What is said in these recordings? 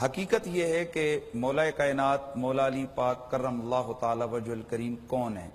حقیقت یہ ہے کہ مولا کائنات مولا علی پاک کرم اللہ تعالی وجہ الکریم کون ہے؟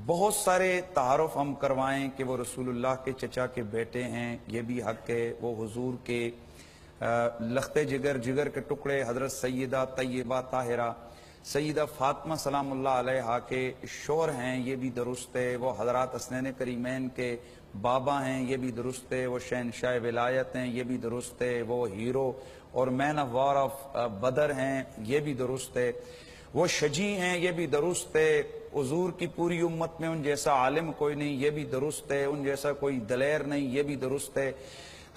بہت سارے تعارف ہم کروائیں کہ وہ رسول اللہ کے چچا کے بیٹے ہیں، یہ بھی حق ہے۔ وہ حضور کے لخت جگر کے ٹکڑے حضرت سیدہ طیبہ طاہرہ سیدہ فاطمہ سلام اللہ علیہا کے شوہر ہیں، یہ بھی درست ہے۔ وہ حضرات حسنین کریمین کے بابا ہیں، یہ بھی درست ہے۔ وہ شہنشاہ ولایت ہیں، یہ بھی درست ہے۔ وہ ہیرو اور مین آف وار آف بدر ہیں، یہ بھی درست ہے۔ وہ شجی ہیں، یہ بھی درست ہے۔ حضور کی پوری امت میں ان جیسا عالم کوئی نہیں، یہ بھی درست ہے۔ ان جیسا کوئی دلیر نہیں، یہ بھی درست ہے۔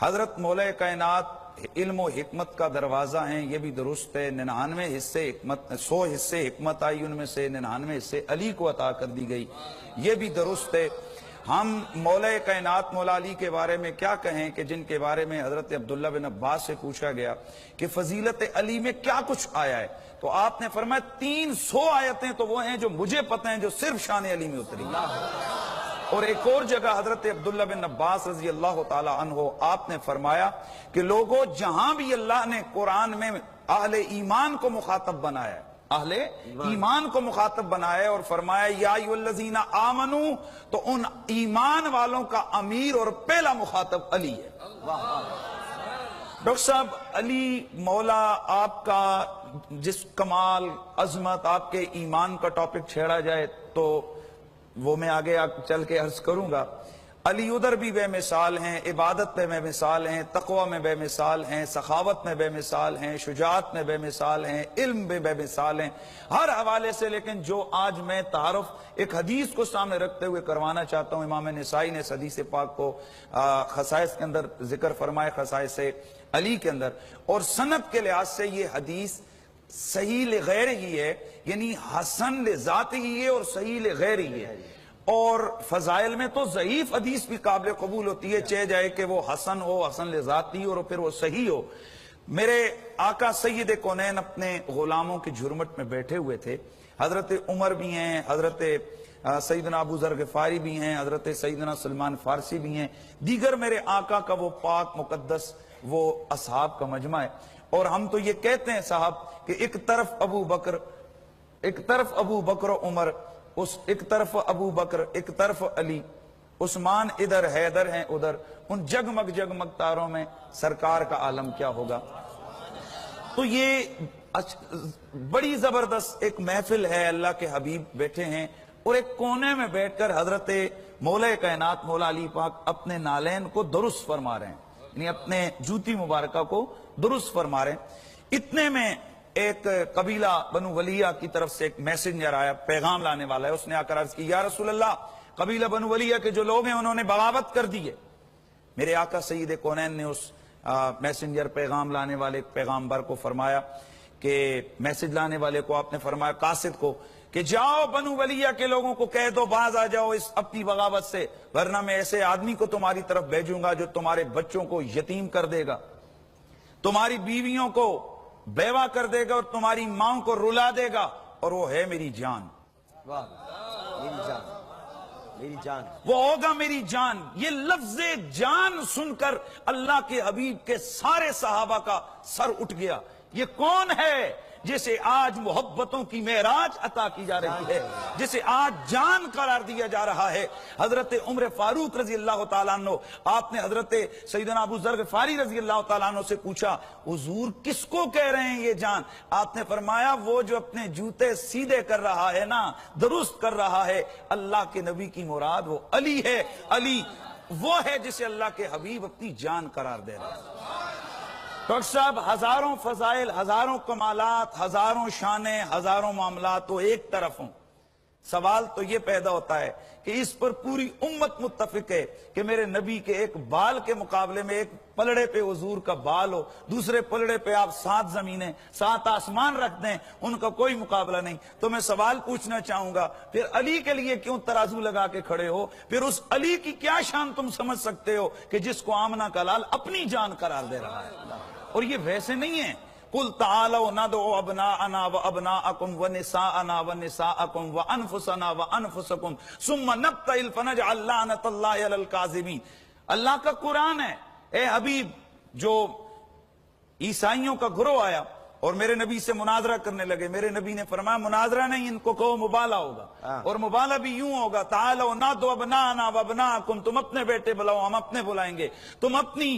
حضرت مولا کائنات علم و حکمت کا دروازہ ہیں، یہ بھی درست ہے۔ 99 حصے حکمت 100 حصے حکمت آئی، ان میں سے 99 حصے علی کو عطا کر دی گئی، یہ بھی درست ہے۔ ہم مولا کائنات مولا علی کے بارے میں کیا کہیں کہ جن کے بارے میں حضرت عبداللہ بن عباس سے پوچھا گیا کہ فضیلت علی میں کیا کچھ آیا ہے، تو آپ نے فرمایا 300 آیتیں تو وہ ہیں جو مجھے پتہ ہیں جو صرف شان علی میں اتری۔ اور ایک اور جگہ حضرت عبداللہ بن عباس رضی اللہ تعالی عنہ آپ نے فرمایا کہ لوگوں جہاں بھی اللہ نے قرآن میں اہل ایمان کو مخاطب بنایا ہے، اہل ایمان کو مخاطب بنایا ہے اور فرمایا یا ایھا الذین آمنو، تو ان ایمان والوں کا امیر اور پہلا مخاطب علی ہے۔ ڈاکٹر صاحب علی مولا آپ کا جس کمال عظمت آپ کے ایمان کا ٹاپک چھیڑا جائے تو وہ میں آگے چل کے عرض کروں گا۔ علی ادھر بھی بے مثال ہیں، عبادت میں بے مثال ہیں، تقوی میں بے مثال ہیں، سخاوت میں بے مثال ہیں، شجاعت میں بے مثال ہیں، علم میں بے مثال ہیں، ہر حوالے سے۔ لیکن جو آج میں تعارف ایک حدیث کو سامنے رکھتے ہوئے کروانا چاہتا ہوں، امام نسائی نے اس حدیث پاک کو خصائص کے اندر ذکر فرمائے، خصائص علی کے اندر، اور سند کے لحاظ سے یہ حدیث صحیح لغیر ہی ہے، یعنی حسن لذات ہی ہے اور صحیح لغیر ہی ہے۔ اور فضائل میں تو ضعیف حدیث بھی قابل قبول ہوتی ہے، چاہے جائے کہ وہ حسن ہو، حسن لذاتی اور پھر وہ صحیح ہو۔ میرے آقا سید کونین اپنے غلاموں کی جھرمٹ میں بیٹھے ہوئے تھے، حضرت عمر بھی ہیں، حضرت سیدنا ابو ذر غفاری بھی ہیں، حضرت سیدنا سلمان فارسی بھی ہیں، دیگر میرے آقا کا وہ پاک مقدس وہ اصحاب کا مجمع ہے۔ اور ہم تو یہ کہتے ہیں صاحب کہ ایک طرف ابو بکر و عمر، ایک طرف ابو بکر، ایک طرف علی، عثمان ادھر، حیدر ہیں ادھر، ان جگمگ تاروں میں سرکار کا عالم کیا ہوگا۔ تو یہ بڑی زبردست ایک محفل ہے، اللہ کے حبیب بیٹھے ہیں اور ایک کونے میں بیٹھ کر حضرت مولا کائنات مولا علی پاک اپنے نالین کو درست فرما رہے ہیں، یعنی اپنے جوتی مبارکہ کو درست فرما رہے ہیں۔ اتنے میں ایک قبیلہ بنو ولیہ کی طرف سے ایک میسنجر آیا، پیغام لانے والا ہے۔ اس نے آ کر عرض کی یا رسول اللہ، قبیلہ بنو ولیہ کے جو لوگ ہیں انہوں نے بغاوت کر دی ہے۔ میرے آقا سید کونین نے اس میسنجر پیغام لانے والے پیغامبر کو فرمایا کہ میسج لانے والے کو آپ نے فرمایا قاصد کو کہ جاؤ بنو ولیہ کے لوگوں کو کہہ دو باز آ جاؤ اس اپنی بغاوت سے، ورنہ میں ایسے آدمی کو تمہاری طرف بھیجوں گا جو تمہارے بچوں کو یتیم کر دے گا، تمہاری بیویوں کو بیوہ کر دے گا اور تمہاری ماں کو رلا دے گا، اور وہ ہے میری جان۔ واہ، میری جان، وہ ہوگا میری جان۔ یہ لفظ جان سن کر اللہ کے حبیب کے سارے صحابہ کا سر اٹھ گیا۔ یہ کون ہے جسے آج محبتوں کی معراج عطا کی جا رہی ہے، جسے آج جان قرار دیا جا رہا ہے؟ حضرت عمر فاروق رضی اللہ تعالیٰ عنہ، آپ نے حضرت سیدنا ابو ذر غفاری رضی اللہ تعالیٰ عنہ سے پوچھا حضور کس کو کہہ رہے ہیں یہ جان؟ آپ نے فرمایا وہ جو اپنے جوتے سیدھے کر رہا ہے نا، درست کر رہا ہے، اللہ کے نبی کی مراد وہ علی ہے۔ علی وہ ہے جسے اللہ کے حبیب اپنی جان قرار دے رہا ہے۔ ڈاکٹر صاحب ہزاروں فضائل، ہزاروں کمالات، ہزاروں شانیں، ہزاروں معاملات تو ایک طرف ہوں، سوال تو یہ پیدا ہوتا ہے کہ اس پر پوری امت متفق ہے کہ میرے نبی کے ایک بال کے مقابلے میں ایک پلڑے پہ حضور کا بال ہو، دوسرے پلڑے پہ آپ 7 زمینیں 7 آسمان رکھ دیں، ان کا کوئی مقابلہ نہیں۔ تو میں سوال پوچھنا چاہوں گا پھر علی کے لیے کیوں ترازو لگا کے کھڑے ہو؟ پھر اس علی کی کیا شان تم سمجھ سکتے ہو کہ جس کو آمنہ کا لال اپنی جان قرار دے رہا ہے؟ اور یہ ویسے نہیں ہے۔ قُلْ تَعَالَوْا نَدْعُ أَبْنَاءَنَا وَأَبْنَاءَكُمْ وَنِسَاءَنَا وَنِسَاءَكُمْ وَأَنفُسَنَا وَأَنفُسَكُمْ ثُمَّ نَبْتَهِلْ فَنَجْعَلْ لَعْنَةَ اللَّهِ عَلَى الْكَاذِبِينَ۔ اللہ کا قرآن ہے، اے حبیب جو عیسائیوں کا گروہ آیا اور میرے نبی سے مناظرہ کرنے لگے. میرے نبی نے فرمایا مناظرہ نہیں، ان کو کہو مبالہ ہوگا. اور مبالہ بھی یوں ہوگا، تعالوا نادعو ابناءنا وابناءکم، تم اپنے بیٹے بلاؤ ہم اپنے بلائیں گے، تم اپنی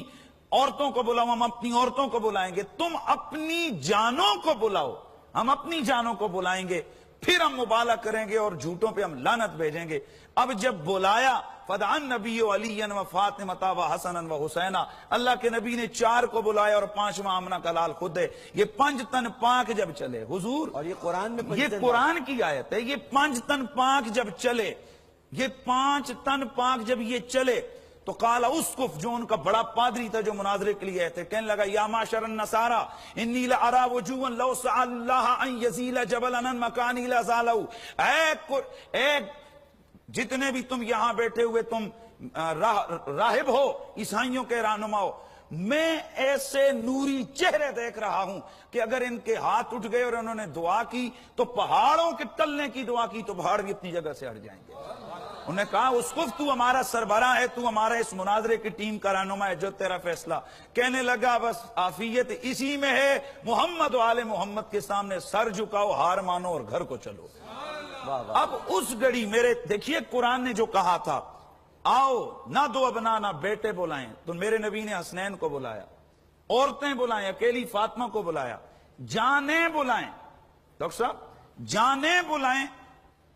عورتوں کو بلاؤ ہم اپنی عورتوں کو بلائیں گے، تم اپنی جانوں کو بلاؤ ہم اپنی جانوں کو بلائیں گے، پھر ہم مبالہ کریں گے اور جھوٹوں پہ ہم لعنت بھیجیں گے. اب جب بلایا فدعا النبی علیٰ و فاطمہ و حسنا و حسینہ، اللہ کے نبی نے 4 کو بلایا اور 5واں آمنہ کا لال خود ہے. یہ 5 تن پاک جب چلے حضور، اور یہ قرآن میں یہ قرآن کی آیت ہے، یہ 5 تن پاک جب چلے، یہ 5 تن پاک جب یہ چلے تو قال اسقف، جو ان کا بڑا پادری تھا جو مناظرے کے لیے آئے تھے، کہنے لگا یا معشر النصارى انی لارى وجوها لو سأل الله ان يزيل جبلا عن مكانه لزاله. اے جتنے بھی تم یہاں بیٹھے ہوئے تم راہب ہو، عیسائیوں کے رہنما ہو، میں ایسے نوری چہرے دیکھ رہا ہوں کہ اگر ان کے ہاتھ اٹھ گئے اور انہوں نے دعا کی تو پہاڑوں کے ٹلنے کی دعا کی تو پہاڑ بھی اپنی جگہ سے ہٹ جائیں گے. انہوں نے کہا اسقف تو ہمارا سربراہ ہے، تو ہمارا اس مناظرے کی ٹیم کا رہنما ہے، جو تیرا فیصلہ. کہنے لگا بس عافیت اسی میں ہے، محمد و آل محمد کے سامنے سر جھکاؤ، ہار مانو اور گھر کو چلو. اب اس گھڑی میرے دیکھیے قرآن نے جو کہا تھا آؤ نہ دو ابنانا، بیٹے بلائیں، تو میرے نبی نے حسنین کو بلایا، عورتیں بلائیں، اکیلی فاطمہ کو بلایا، جانیں بلائیں. ڈاکٹر صاحب جانیں بلائیں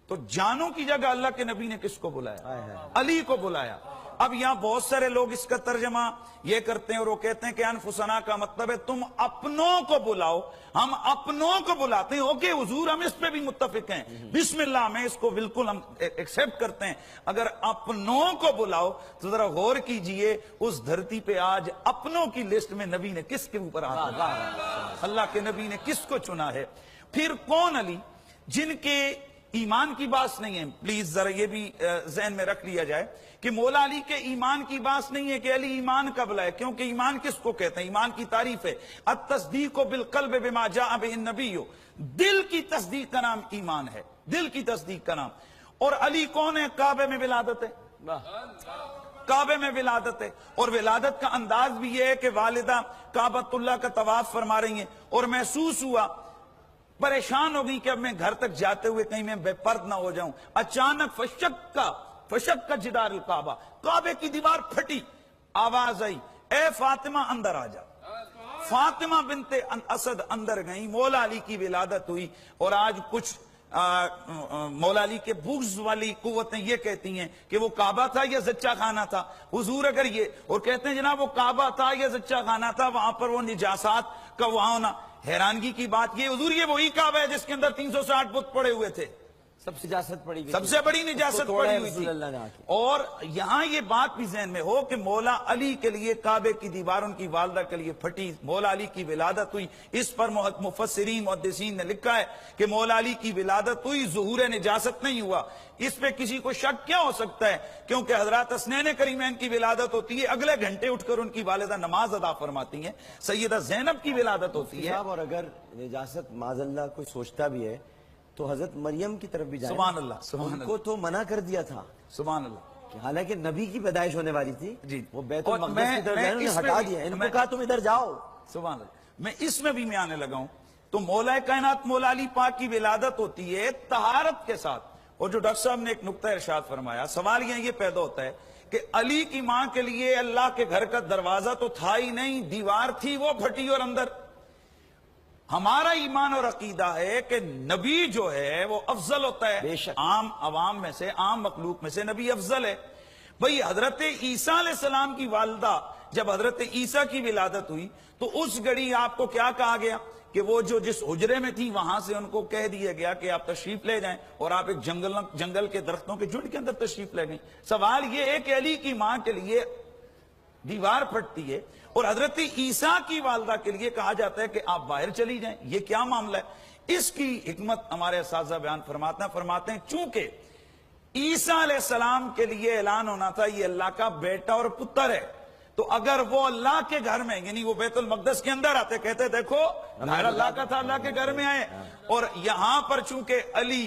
تو جانوں کی جگہ اللہ کے نبی نے کس کو بلایا؟ علی کو بلایا. اب یہاں بہت سارے لوگ اس کا ترجمہ یہ کرتے ہیں اور وہ کہتے ہیں کہ انفسنا کا مطلب ہے تم اپنوں کو بلاؤ، ہم اپنوں کو بلاتے ہیں. اوکے حضور، ہم اس پہ بھی متفق ہیں، بسم اللہ میں اس کو بالکل ہم ایکسپٹ کرتے ہیں. اگر اپنوں کو بلاؤ تو ذرا غور کیجئے اس دھرتی پہ آج اپنوں کی لسٹ میں نبی نے کس کے اوپر اللہ کے نبی نے کس کو چنا ہے؟ پھر کون علی جن کے ایمان کی بات نہیں ہے؟ پلیز ذرا یہ بھی ذہن میں رکھ لیا جائے کہ مولا علی کے ایمان کی بات نہیں ہے کہ علی ایمان کب لائے، کیونکہ ایمان کس کو کہتے ہیں؟ ایمان کی تعریف ہے التصدیق بالقلب بما جاء به النبی، دل کی تصدیق کا نام ایمان ہے، دل کی تصدیق کا نام. اور علی کون ہے؟ کعبے میں ولادت ہے، کعبے میں ولادت ہے. اور ولادت کا انداز بھی یہ ہے کہ والدہ کعبۃ اللہ کا طواف فرما رہی ہیں اور محسوس ہوا، پریشان ہو گئی کہ اب میں گھر تک جاتے ہوئے کہیں میں بے پرد نہ ہو جاؤں. اچانک فشک کا جدار الکعبہ، کعبے کی دیوار پھٹی، آواز آئی اے فاطمہ اندر آ جا. فاطمہ بنت اسد اندر گئی، مولا علی کی ولادت ہوئی. اور آج کچھ مولا علی کے بغض والی قوتیں یہ کہتی ہیں کہ وہ کعبہ تھا یا زچہ خانہ تھا. حضور اگر یہ اور کہتے ہیں جناب وہ کعبہ تھا یا زچہ خانہ تھا، وہاں پر وہ نجاسات کا وہاں ہونا، حیرانگی کی بات یہ حضور یہ وہی کعبہ ہے جس کے اندر 360 بت پڑے ہوئے تھے، سب سے نجاست پڑی گئی، سب سے بڑی نجاست پڑی ہوئی تھی. اور یہاں یہ بات بھی ذہن میں ہو کہ مولا علی کے لیے کعبے کی دیوار ان کی والدہ کے لیے پھٹی، مولا علی کی ولادت ہوئی. اس پر مفسرین محدثین نے لکھا ہے کہ مولا علی کی ولادت ہوئی، ظہور نجاست نہیں ہوا. اس پہ کسی کو شک کیا ہو سکتا ہے؟ کیونکہ حضرات حسنین کریمین کی ولادت ہوتی ہے، اگلے گھنٹے اٹھ کر ان کی والدہ نماز ادا فرماتی ہیں. سیدہ زینب کی ولادت ہوتی ہے. اور اگر نجاست معاذ اللہ کوئی سوچتا بھی ہے تو حضرت مریم کی طرف بھی جائیں. سبحان اللہ، سبحان ان کو تو منع کر دیا تھا، سبحان اللہ، حالانکہ نبی کی پیدائش ہونے والی تھی. جی وہ بیت المقدس کی طرف جانے ہٹا دیا، ان کو کہا تم ادھر جاؤ. سبحان اللہ. میں اس میں بھی میں آنے لگا ہوں. تو مولا کائنات مولا علی پاک کی ولادت ہوتی ہے طہارت کے ساتھ. اور جو ڈاکٹر صاحب نے ایک نقطہ ارشاد فرمایا، سوال یہ پیدا ہوتا ہے کہ علی کی ماں کے لیے اللہ کے گھر کا دروازہ تو تھا ہی نہیں، دیوار تھی وہ پھٹی اور اندر. ہمارا ایمان اور عقیدہ ہے کہ نبی جو ہے وہ افضل ہوتا ہے، عام عوام میں سے، عام مخلوق میں سے نبی افضل ہے. بھئی حضرت عیسیٰ علیہ السلام کی والدہ جب حضرت عیسیٰ کی ولادت ہوئی تو اس گھڑی آپ کو کیا کہا گیا کہ وہ جو جس حجرے میں تھی وہاں سے ان کو کہہ دیا گیا کہ آپ تشریف لے جائیں، اور آپ ایک جنگل کے درختوں کے جھنڈ کے اندر تشریف لے گئیں. سوال یہ ہے کہ علی کی ماں کے لیے دیوار پھٹتی ہے اور حضرت عیسیٰ کی والدہ کے لیے کہا جاتا ہے کہ آپ باہر چلی جائیں. یہ کیا معاملہ ہے؟ اس کی حکمت ہمارے اساتذہ بیان فرماتے ہیں چونکہ عیسیٰ علیہ السلام کے لیے اعلان ہونا تھا یہ اللہ کا بیٹا اور پتر ہے، تو اگر وہ اللہ کے گھر میں یعنی وہ بیت المقدس کے اندر آتے کہتے دیکھو گھر اللہ کا تھا، اللہ کے گھر میں آئے. اور یہاں پر چونکہ علی